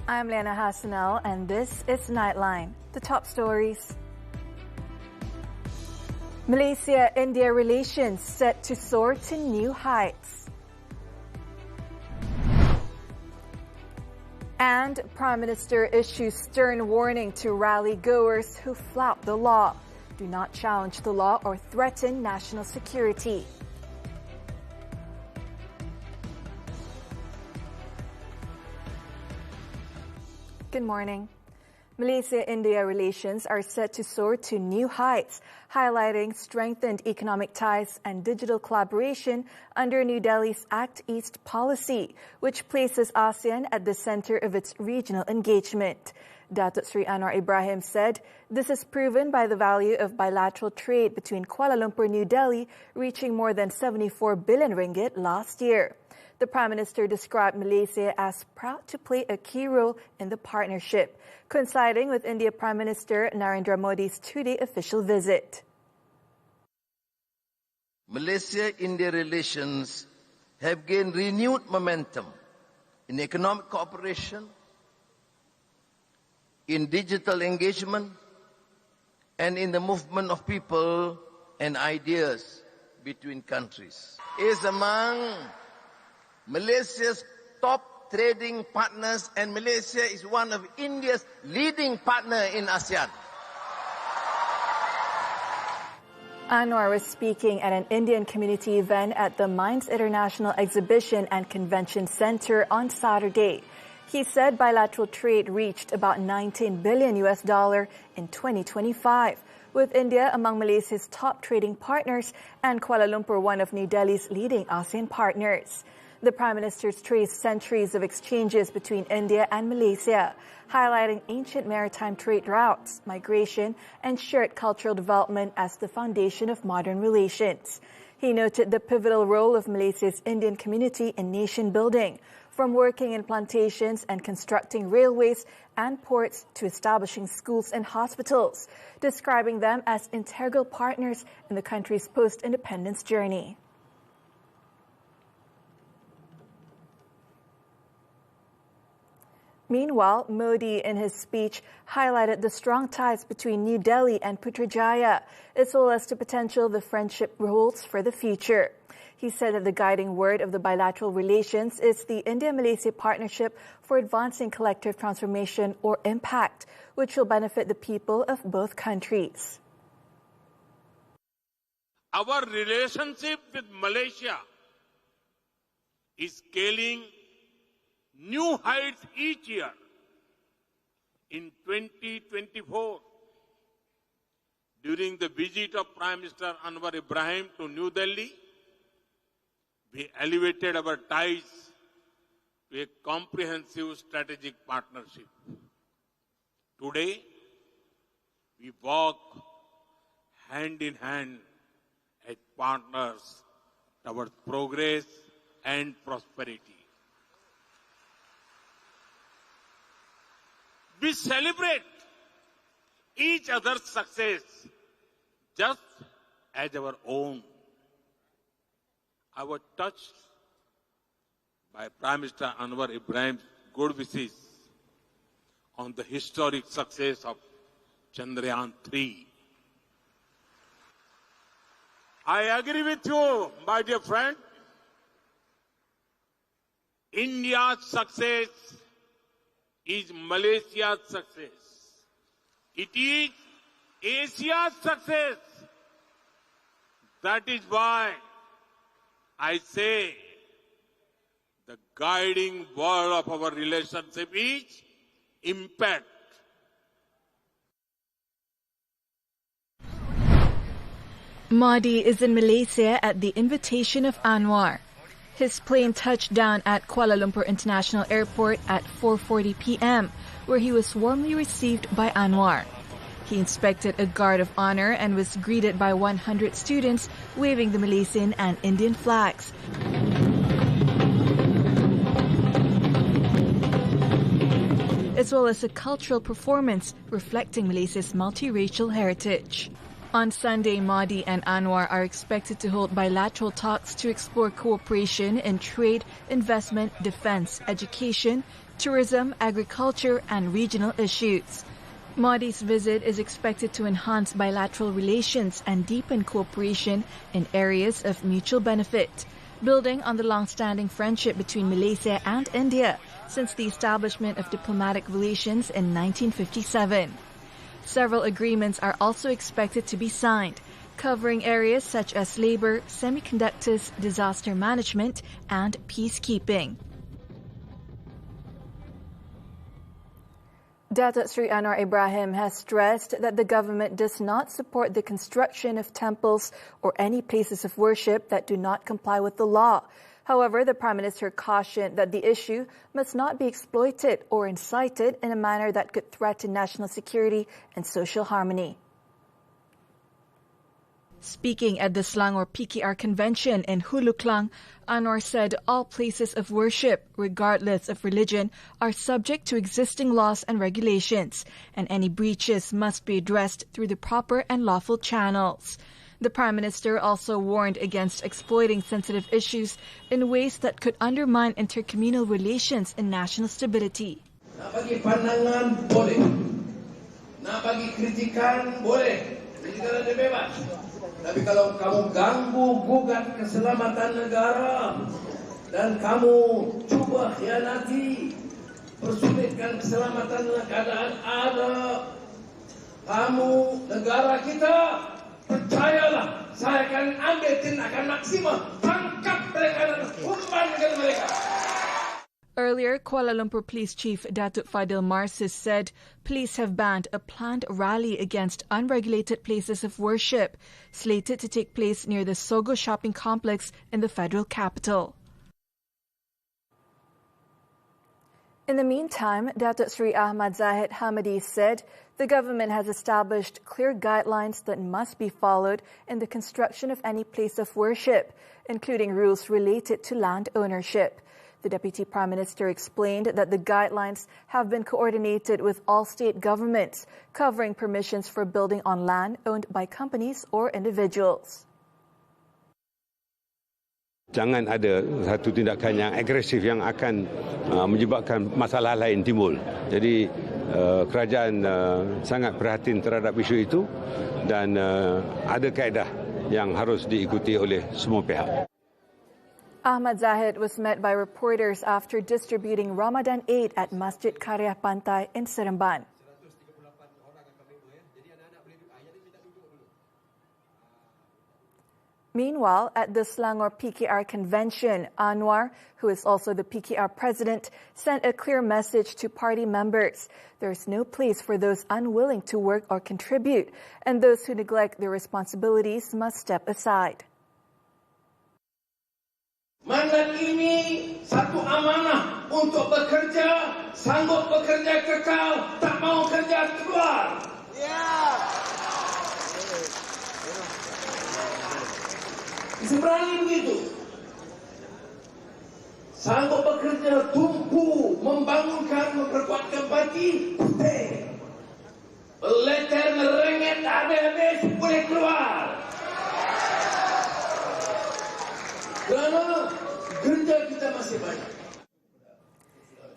I'm Liyana Hassanel, and this is Nightline. The top stories. Malaysia-India relations set to soar to new heights. And Prime Minister issues stern warning to rally-goers who flout the law. Do not challenge the law or threaten national security. Good morning. Malaysia-India relations are set to soar to new heights, highlighting strengthened economic ties and digital collaboration under New Delhi's Act East policy, which places ASEAN at the center of its regional engagement. Datuk Sri Anwar Ibrahim said this is proven by the value of bilateral trade between Kuala Lumpur and New Delhi reaching more than 74 billion ringgit last year. The Prime Minister described Malaysia as proud to play a key role in the partnership, coinciding with India Prime Minister Narendra Modi's two-day official visit. Malaysia-India relations have gained renewed momentum in economic cooperation, in digital engagement, and in the movement of people and ideas between countries. It is among Malaysia's top trading partners, and Malaysia is one of India's leading partners in ASEAN. Anwar was speaking at an Indian community event at the Mines International Exhibition and Convention Center on Saturday. He said bilateral trade reached about $19 billion in 2025, with India among Malaysia's top trading partners and Kuala Lumpur one of New Delhi's leading ASEAN partners. The Prime Minister's traced centuries of exchanges between India and Malaysia, highlighting ancient maritime trade routes, migration, and shared cultural development as the foundation of modern relations. He noted the pivotal role of Malaysia's Indian community in nation building, from working in plantations and constructing railways and ports to establishing schools and hospitals, describing them as integral partners in the country's post-independence journey. Meanwhile, Modi, in his speech, highlighted the strong ties between New Delhi and Putrajaya, as well as the potential the friendship holds for the future. He said that the guiding word of the bilateral relations is the India-Malaysia Partnership for Advancing Collective Transformation, or IMPACT, which will benefit the people of both countries. Our relationship with Malaysia is scaling new heights each year. In 2024, during the visit of Prime Minister Anwar Ibrahim to New Delhi, we elevated our ties to a comprehensive strategic partnership. Today, we walk hand in hand as partners towards progress and prosperity. We celebrate each other's success just as our own. I was touched by Prime Minister Anwar Ibrahim's good wishes on the historic success of Chandrayaan-3. I agree with you, my dear friend. India's success is Malaysia's success. It is Asia's success. That is why I say the guiding word of our relationship is impact. Modi is in Malaysia at the invitation of Anwar. His plane touched down at Kuala Lumpur International Airport at 4:40 p.m., where he was warmly received by Anwar. He inspected a guard of honor and was greeted by 100 students waving the Malaysian and Indian flags. As well as a cultural performance reflecting Malaysia's multiracial heritage. On Sunday, Modi and Anwar are expected to hold bilateral talks to explore cooperation in trade, investment, defense, education, tourism, agriculture, and regional issues. Modi's visit is expected to enhance bilateral relations and deepen cooperation in areas of mutual benefit, building on the long-standing friendship between Malaysia and India since the establishment of diplomatic relations in 1957. Several agreements are also expected to be signed, covering areas such as labor, semiconductors, disaster management, and peacekeeping. Datuk Sri Anwar Ibrahim has stressed that the government does not support the construction of temples or any places of worship that do not comply with the law. However, the Prime Minister cautioned that the issue must not be exploited or incited in a manner that could threaten national security and social harmony. Speaking at the Selangor PKR convention in Hulu Klang, Anwar said all places of worship, regardless of religion, are subject to existing laws and regulations, and any breaches must be addressed through the proper and lawful channels. The Prime Minister also warned against exploiting sensitive issues in ways that could undermine intercommunal relations and national stability. Nak bagi pandangan boleh, nak bagi kritikan boleh, kritikan ada bebas. Tapi kalau kamu ganggu gugat keselamatan negara dan kamu cuba khianati, persulitkan keselamatan keadaan ada, kamu negara kita, percayalah, saya akan ambil tindakan maksimal, tangkap mereka dan hukuman mereka. Earlier, Kuala Lumpur Police Chief Datuk Fadil Marsis said police have banned a planned rally against unregulated places of worship, slated to take place near the Sogo shopping complex in the federal capital. In the meantime, Datuk Sri Ahmad Zahid Hamidi said the government has established clear guidelines that must be followed in the construction of any place of worship, including rules related to land ownership. The Deputy Prime Minister explained that the guidelines have been coordinated with all state governments, covering permissions for building on land owned by companies or individuals. Jangan ada satu tindakan yang agresif yang akan menyebabkan masalah lain timbul. Jadi kerajaan sangat prihatin terhadap isu itu dan ada kaedah yang harus diikuti oleh semua pihak. Ahmad Zahid was met by reporters after distributing Ramadan Aid at Masjid Karya Pantai in Seremban. Meanwhile, at the Selangor PKR convention, Anwar, who is also the PKR president, sent a clear message to party members. There is no place for those unwilling to work or contribute, and those who neglect their responsibilities must step aside. Mandat ini satu amanah untuk bekerja, sanggup bekerja kekal, tak mau kerja keluar. Seberani begitu. Sanggup bekerja, tumpu, membangunkan, memperkuatkan parti, putih. Letter merengek habis-habis, boleh keluar. Kerana kerja kita masih banyak.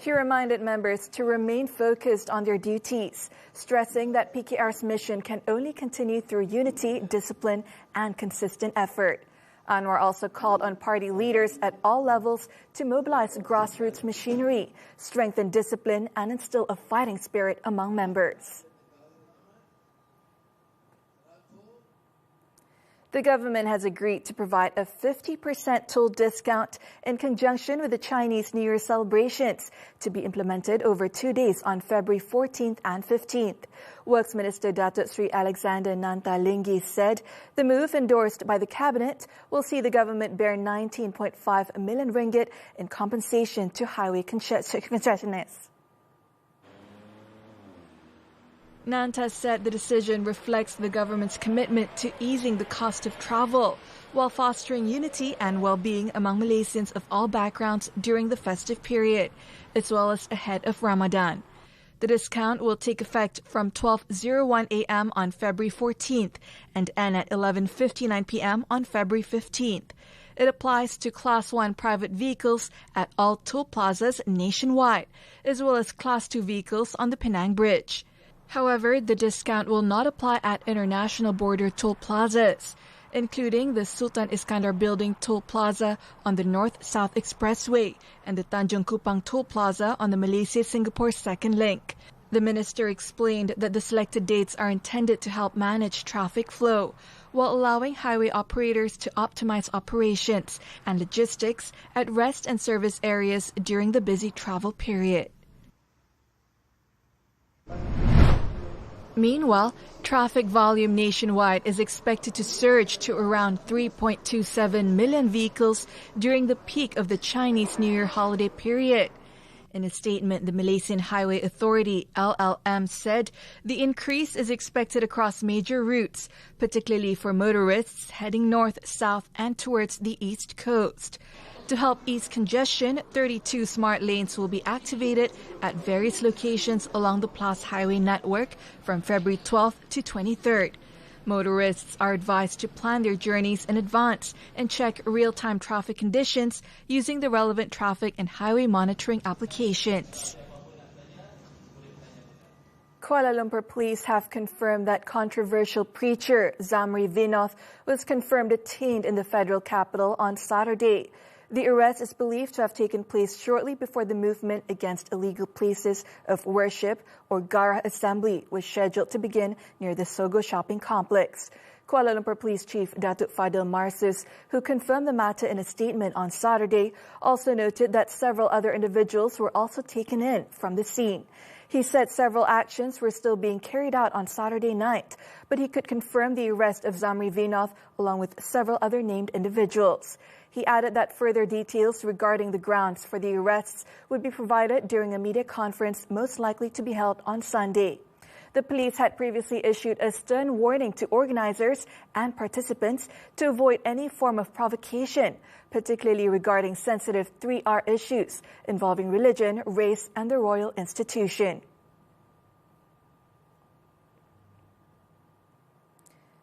He reminded members to remain focused on their duties, stressing that PKR's mission can only continue through unity, discipline, and consistent effort. Anwar also called on party leaders at all levels to mobilize grassroots machinery, strengthen discipline, and instill a fighting spirit among members. The government has agreed to provide a 50% toll discount in conjunction with the Chinese New Year celebrations to be implemented over 2 days on February 14th and 15th. Works Minister Datuk Sri Alexander Nantalinggi said the move endorsed by the Cabinet will see the government bear 19.5 million ringgit in compensation to highway concessionaires. Nanta said the decision reflects the government's commitment to easing the cost of travel while fostering unity and well-being among Malaysians of all backgrounds during the festive period, as well as ahead of Ramadan. The discount will take effect from 12:01 a.m. on February 14th and end at 11:59 p.m. on February 15th. It applies to Class 1 private vehicles at all toll plazas nationwide, as well as Class 2 vehicles on the Penang Bridge. However, the discount will not apply at international border toll plazas, including the Sultan Iskandar Building Toll Plaza on the North-South Expressway and the Tanjung Kupang Toll Plaza on the Malaysia-Singapore Second Link. The minister explained that the selected dates are intended to help manage traffic flow, while allowing highway operators to optimize operations and logistics at rest and service areas during the busy travel period. Meanwhile, traffic volume nationwide is expected to surge to around 3.27 million vehicles during the peak of the Chinese New Year holiday period. In a statement, the Malaysian Highway Authority, LLM, said the increase is expected across major routes, particularly for motorists heading north, south, and towards the east coast. To help ease congestion, 32 smart lanes will be activated at various locations along the Plus Highway network from February 12th to 23rd. Motorists are advised to plan their journeys in advance and check real-time traffic conditions using the relevant traffic and highway monitoring applications. Kuala Lumpur police have confirmed that controversial preacher Zamri Vinoth was confirmed detained in the federal capital on Saturday. The arrest is believed to have taken place shortly before the movement against illegal places of worship or Garah Assembly was scheduled to begin near the Sogo shopping complex. Kuala Lumpur Police Chief Datuk Fadil Marsus, who confirmed the matter in a statement on Saturday, also noted that several other individuals were also taken in from the scene. He said several actions were still being carried out on Saturday night, but he could confirm the arrest of Zamri Vinoth along with several other named individuals. He added that further details regarding the grounds for the arrests would be provided during a media conference most likely to be held on Sunday. The police had previously issued a stern warning to organizers and participants to avoid any form of provocation, particularly regarding sensitive 3R issues involving religion, race, and the royal institution.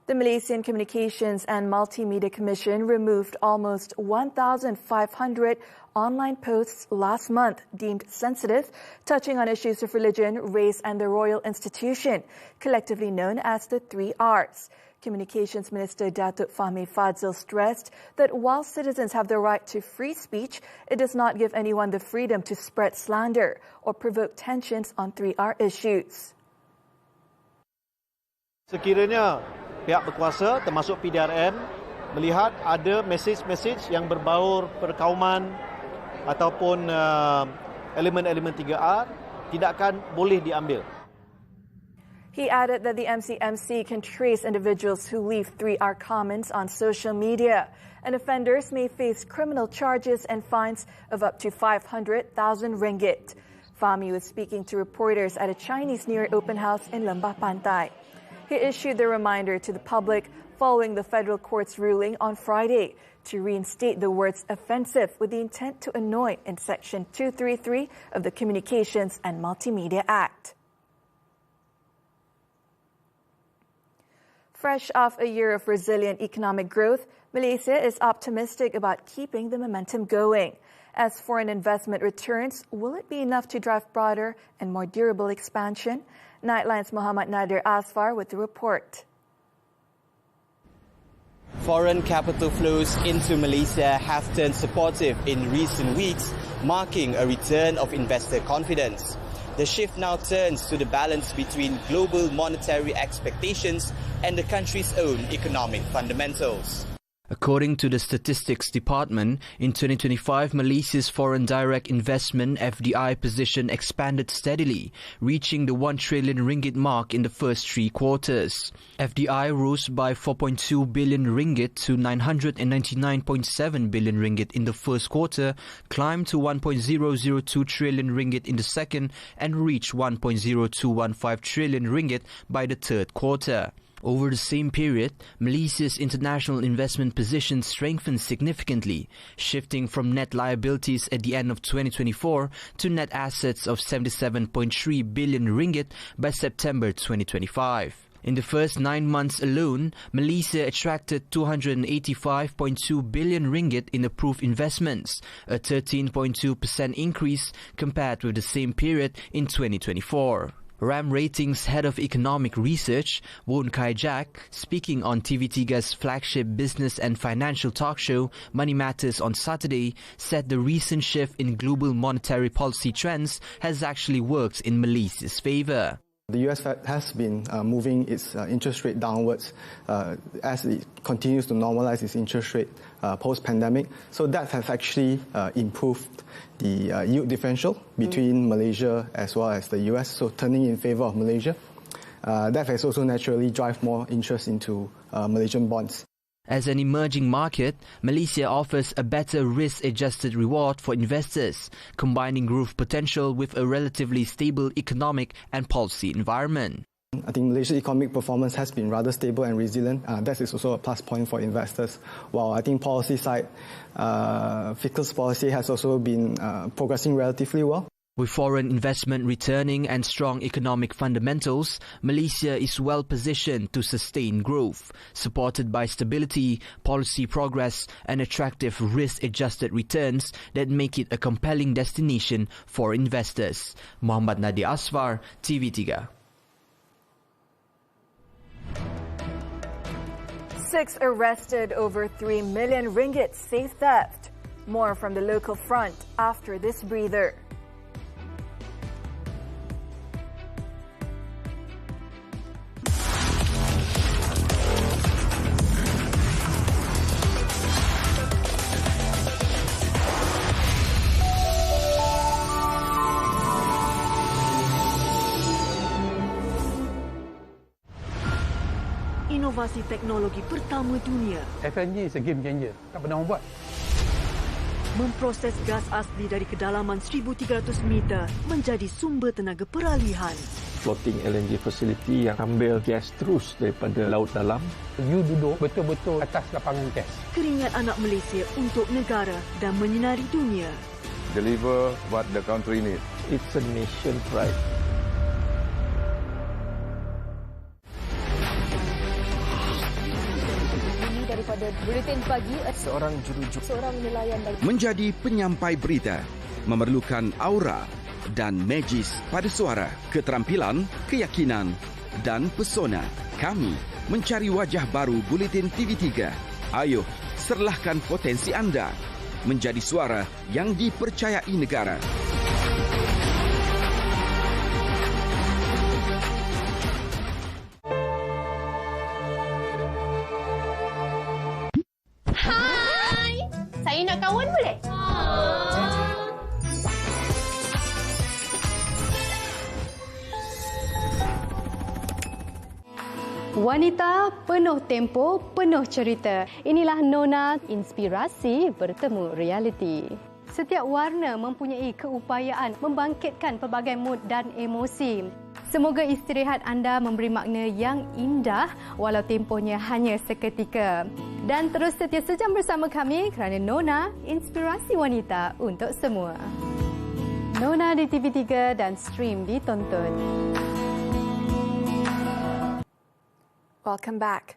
The Malaysian Communications and Multimedia Commission removed almost 1,500 online posts last month deemed sensitive, touching on issues of religion, race, and the royal institution, collectively known as the 3Rs. Communications Minister Datuk Fahmi Fadzil stressed that while citizens have the right to free speech, it does not give anyone the freedom to spread slander or provoke tensions on 3R issues. Sekiranya pihak berkuasa termasuk PDRN melihat ada mesej-mesej yang berbaur perkauman ataupun elemen-elemen 3R tidak akan boleh diambil. He added that the MCMC can trace individuals who leave 3R comments on social media, and offenders may face criminal charges and fines of up to 500,000 ringgit. Fahmi was speaking to reporters at a Chinese New Year open house in Lembah Pantai. He issued the reminder to the public following the federal court's ruling on Friday to reinstate the words offensive with the intent to annoy in Section 233 of the Communications and Multimedia Act. Fresh off a year of resilient economic growth, Malaysia is optimistic about keeping the momentum going. As foreign investment returns, will it be enough to drive broader and more durable expansion? Nightline's Muhammad Nadir Asfar with the report. Foreign capital flows into Malaysia have turned supportive in recent weeks, marking a return of investor confidence. The shift now turns to the balance between global monetary expectations and the country's own economic fundamentals. According to the Statistics Department, in 2025, Malaysia's foreign direct investment FDI position expanded steadily, reaching the 1 trillion ringgit mark in the first 3 quarters. FDI rose by 4.2 billion ringgit to 999.7 billion ringgit in the first quarter, climbed to 1.002 trillion ringgit in the second, and reached 1.0215 trillion ringgit by the third quarter. Over the same period, Malaysia's international investment position strengthened significantly, shifting from net liabilities at the end of 2024 to net assets of 77.3 billion ringgit by September 2025. In the first 9 months alone, Malaysia attracted 285.2 billion ringgit in approved investments, a 13.2% increase compared with the same period in 2024. RAM Ratings Head of Economic Research, Won Kai Jack, speaking on TV3's flagship business and financial talk show Money Matters on Saturday, said the recent shift in global monetary policy trends has actually worked in Malaysia's favour. The US Fed has been moving its interest rate downwards as it continues to normalize its interest rate post-pandemic. So that has actually improved the yield differential between Malaysia as well as the US, so turning in favour of Malaysia. That has also naturally driven more interest into Malaysian bonds. As an emerging market, Malaysia offers a better risk-adjusted reward for investors, combining growth potential with a relatively stable economic and policy environment. I think Malaysia's economic performance has been rather stable and resilient. That is also a plus point for investors. While I think policy side, fiscal policy has also been progressing relatively well. With foreign investment returning and strong economic fundamentals, Malaysia is well positioned to sustain growth, supported by stability, policy progress and attractive risk-adjusted returns that make it a compelling destination for investors. Muhammad Nadi Asfar, TV3. 6 arrested over 3 million ringgit safe theft. More from the local front after this breather. Inovasi teknologi pertama dunia. FNG is a game changer. Tak pernah orang buat. Memproses gas asli dari kedalaman 1,300 meter menjadi sumber tenaga peralihan. Floating LNG facility yang ambil gas terus daripada laut dalam. You duduk betul-betul atas lapangan gas. Keringat anak Malaysia untuk negara dan menyinari dunia. Deliver what the country needs. It's a nation pride. Daripada Buletin Pagi, seorang jurujuk, seorang nelayan menjadi penyampai berita memerlukan aura dan magis pada suara, keterampilan, keyakinan dan pesona. Kami mencari wajah baru Buletin TV3. Ayo, serlahkan potensi anda menjadi suara yang dipercayai negara. Saya nak kawan boleh? Wanita penuh tempo, penuh cerita. Inilah Nona, inspirasi bertemu realiti. Setiap warna mempunyai keupayaan membangkitkan pelbagai mood dan emosi. Semoga istirahat anda memberi makna yang indah walau tempohnya hanya seketika. Dan terus setia sejam bersama kami kerana Nona, inspirasi wanita untuk semua. Nona di TV3 dan stream ditonton. Welcome back.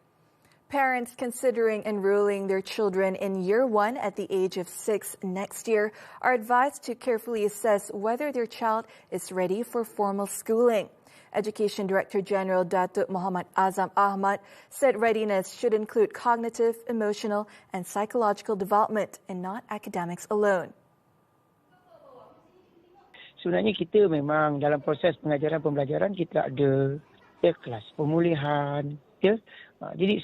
Parents considering enrolling their children in Year 1 at the age of 6 next year are advised to carefully assess whether their child is ready for formal schooling. Education Director General Datuk Muhammad Azam Ahmad said readiness should include cognitive, emotional and psychological development and not academics alone. Sebenarnya kita memang dalam proses pengajaran pembelajaran kita ada kelas pemulihan, ya. Jadi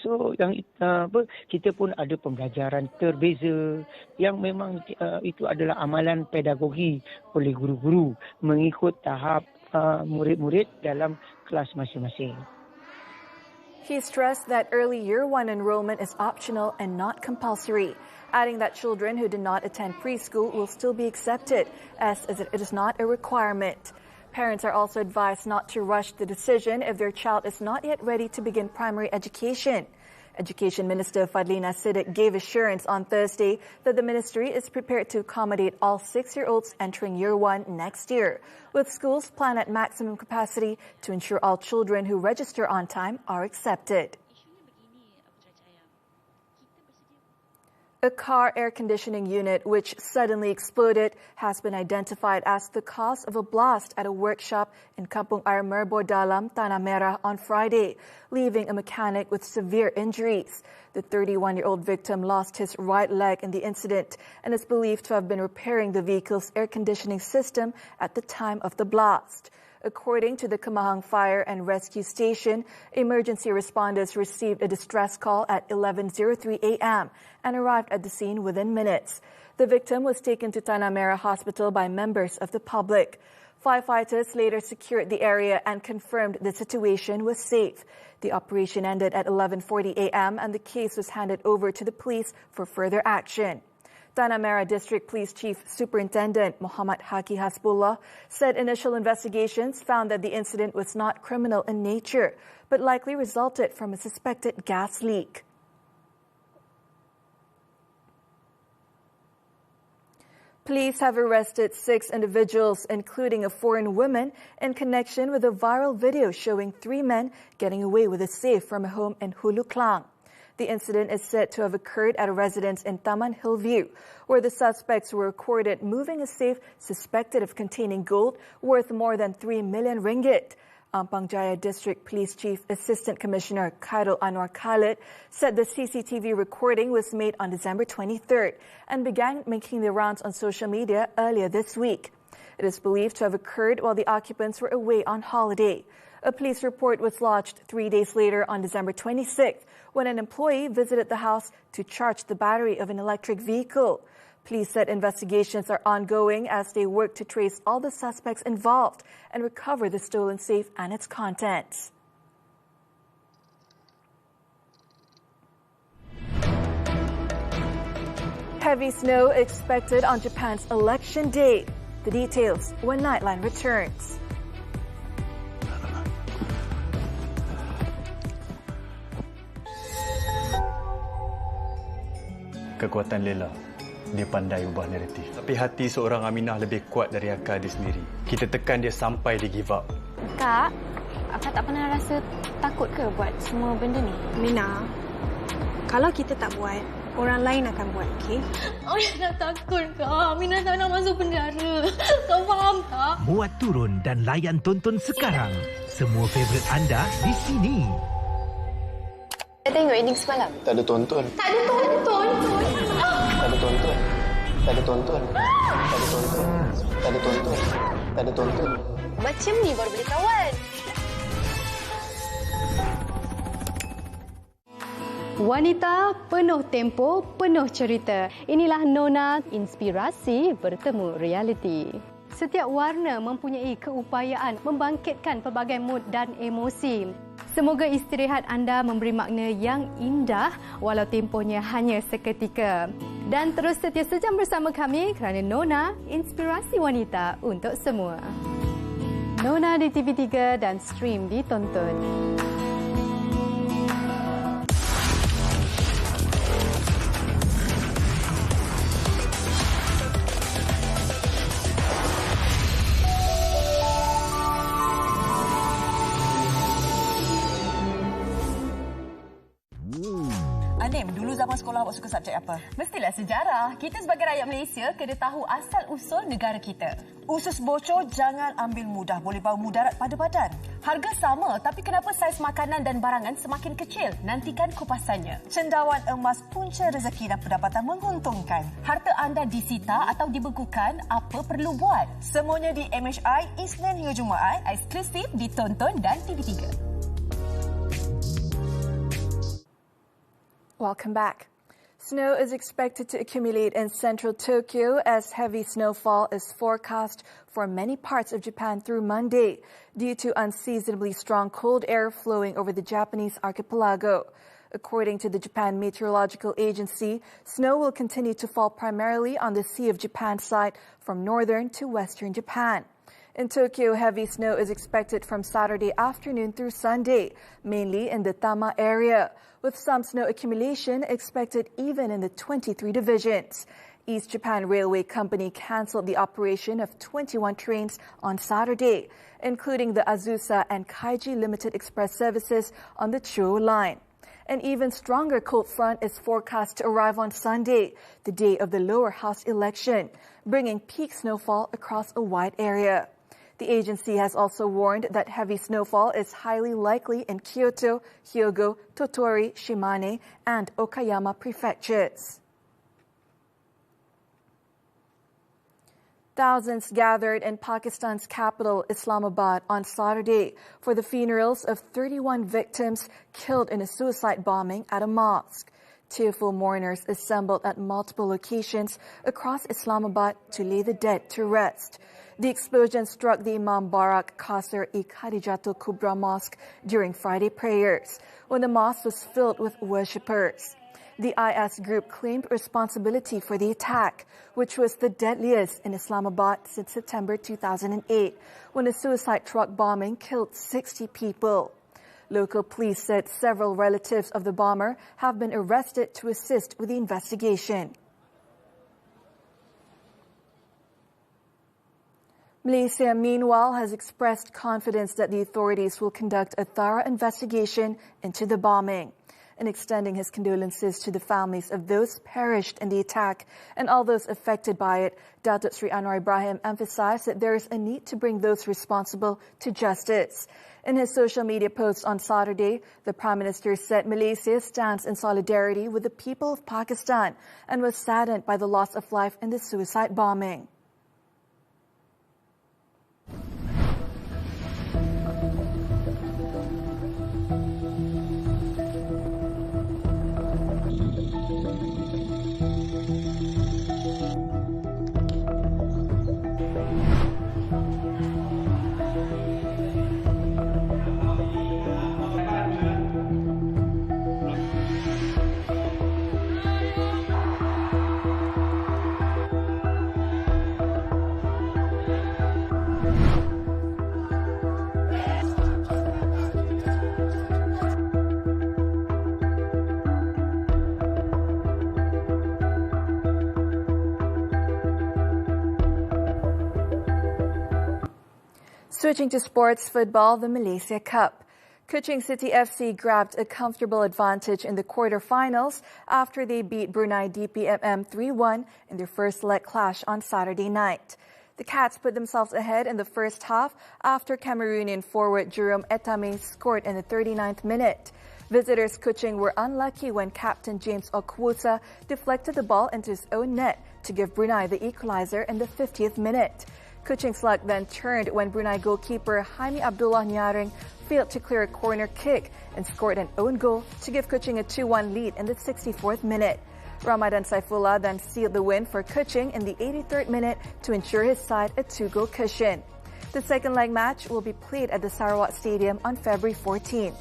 kita pun ada pembelajaran terbeza yang memang itu adalah amalan pedagogi oleh guru-guru mengikut tahap murid-murid dalam kelas masing-masing. He stressed that early Year 1 enrollment is optional and not compulsory, adding that children who did not attend preschool will still be accepted, as it is not a requirement. Parents are also advised not to rush the decision if their child is not yet ready to begin primary education. Education Minister Fadlina Siddiq gave assurance on Thursday that the ministry is prepared to accommodate all 6-year-olds entering Year 1 next year, with schools planned at maximum capacity to ensure all children who register on time are accepted. A car air conditioning unit which suddenly exploded has been identified as the cause of a blast at a workshop in Kampung Air Merbor Dalam, Tanah Merah on Friday, leaving a mechanic with severe injuries. The 31-year-old victim lost his right leg in the incident and is believed to have been repairing the vehicle's air conditioning system at the time of the blast. According to the Kemahang Fire and Rescue Station, emergency responders received a distress call at 11:03 a.m. and arrived at the scene within minutes. The victim was taken to Tanah Merah Hospital by members of the public. Firefighters later secured the area and confirmed the situation was safe. The operation ended at 11:40 a.m. and the case was handed over to the police for further action. Tanah Merah District Police Chief Superintendent Muhammad Haki Hasbullah said initial investigations found that the incident was not criminal in nature, but likely resulted from a suspected gas leak. Police have arrested 6 individuals, including a foreign woman, in connection with a viral video showing 3 men getting away with a safe from a home in Hulu Klang. The incident is said to have occurred at a residence in Taman Hillview, where the suspects were recorded moving a safe suspected of containing gold worth more than 3 million ringgit. Ampang Jaya District Police Chief Assistant Commissioner Khairul Anwar Khalid said the CCTV recording was made on December 23rd and began making the rounds on social media earlier this week. It is believed to have occurred while the occupants were away on holiday. A police report was lodged 3 days later on December 26th when an employee visited the house to charge the battery of an electric vehicle. Police said investigations are ongoing as they work to trace all the suspects involved and recover the stolen safe and its contents. Heavy snow expected on Japan's election day. The details when Nightline returns. Kekuatan Lela, dia pandai ubah naratif. Tapi hati seorang Aminah lebih kuat dari akal dia sendiri. Kita tekan dia sampai dia give up. Kak, Akak tak pernah rasa takut ke buat semua benda ni? Mina, kalau kita tak buat, orang lain akan buat, okey? Aminah takut, Kak. Aminah tak nak masuk penjara. Kau faham tak? Muat turun dan layan tonton sekarang. Semua favourite anda di sini. Saya tengok ending semalam. Tak ada tonton. Tak ada tonton. Tak ada tonton. Tak ada tonton. Tak ada tonton. Tak ada tonton. Tak ada tonton. Macam ni baru boleh kawan. Wanita penuh tempo, penuh cerita. Inilah Nona, inspirasi bertemu realiti. Setiap warna mempunyai keupayaan membangkitkan pelbagai mood dan emosi. Semoga istirahat anda memberi makna yang indah walau tempohnya hanya seketika. Dan terus setia sejam bersama kami kerana Nona, inspirasi wanita untuk semua. Nona di TV3 dan stream ditonton. Anim, dulu zaman sekolah awak suka subjek apa? Mestilah sejarah. Kita sebagai rakyat Malaysia kena tahu asal-usul negara kita. Usus bocor jangan ambil mudah, boleh bawa mudarat pada badan. Harga sama, tapi kenapa saiz makanan dan barangan semakin kecil? Nantikan kupasannya. Cendawan emas punca rezeki dan pendapatan menguntungkan. Harta anda disita atau dibekukan, apa perlu buat? Semuanya di MHI, Isnin hingga Jumaat. Eksklusif ditonton dan TV3. Welcome back. Snow is expected to accumulate in central Tokyo as heavy snowfall is forecast for many parts of Japan through Monday due to unseasonably strong cold air flowing over the Japanese archipelago. According to the Japan Meteorological Agency, snow will continue to fall primarily on the Sea of Japan side from northern to western Japan. In Tokyo, heavy snow is expected from Saturday afternoon through Sunday, mainly in the Tama area, with some snow accumulation expected even in the 23 divisions. East Japan Railway Company cancelled the operation of 21 trains on Saturday, including the Azusa and Kaiji Limited Express services on the Chuo line. An even stronger cold front is forecast to arrive on Sunday, the day of the lower house election, bringing peak snowfall across a wide area. The agency has also warned that heavy snowfall is highly likely in Kyoto, Hyogo, Tottori, Shimane, and Okayama prefectures. Thousands gathered in Pakistan's capital, Islamabad, on Saturday for the funerals of 31 victims killed in a suicide bombing at a mosque. Tearful mourners assembled at multiple locations across Islamabad to lay the dead to rest. The explosion struck the Imam Barak Qasr-e-Khadijatul Kubra Mosque during Friday prayers, when the mosque was filled with worshippers. The IS group claimed responsibility for the attack, which was the deadliest in Islamabad since September 2008, when a suicide truck bombing killed 60 people. Local police said several relatives of the bomber have been arrested to assist with the investigation. Malaysia, meanwhile, has expressed confidence that the authorities will conduct a thorough investigation into the bombing. In extending his condolences to the families of those perished in the attack and all those affected by it, Datuk Sri Anwar Ibrahim emphasized that there is a need to bring those responsible to justice. In his social media post on Saturday, the Prime Minister said Malaysia stands in solidarity with the people of Pakistan and was saddened by the loss of life in the suicide bombing. Switching to sports football, the Malaysia Cup. Kuching City FC grabbed a comfortable advantage in the quarterfinals after they beat Brunei DPMM 3-1 in their first leg clash on Saturday night. The Cats put themselves ahead in the first half after Cameroonian forward Jerome Etame scored in the 39th minute. Visitors Kuching were unlucky when captain James Okwuta deflected the ball into his own net to give Brunei the equalizer in the 50th minute. Kuching's luck then turned when Brunei goalkeeper Jaime Abdullah Nyaring failed to clear a corner kick and scored an own goal to give Kuching a 2-1 lead in the 64th minute. Ramadan Saifullah then sealed the win for Kuching in the 83rd minute to ensure his side a 2-goal cushion. The second leg match will be played at the Sarawak Stadium on February 14th.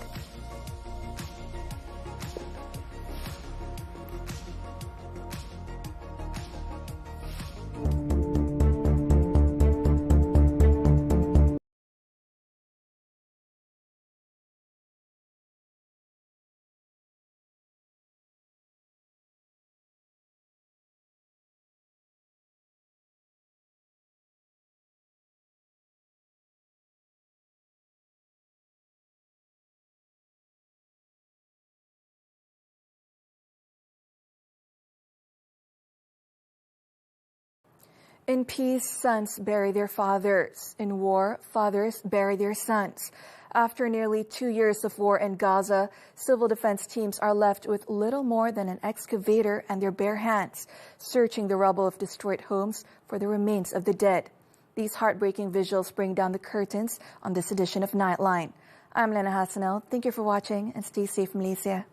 In peace, sons bury their fathers. In war, fathers bury their sons. After nearly 2 years of war in Gaza, civil defense teams are left with little more than an excavator and their bare hands, searching the rubble of destroyed homes for the remains of the dead. These heartbreaking visuals bring down the curtains on this edition of Nightline. I'm Liyana Hassanel. Thank you for watching and stay safe, Malaysia.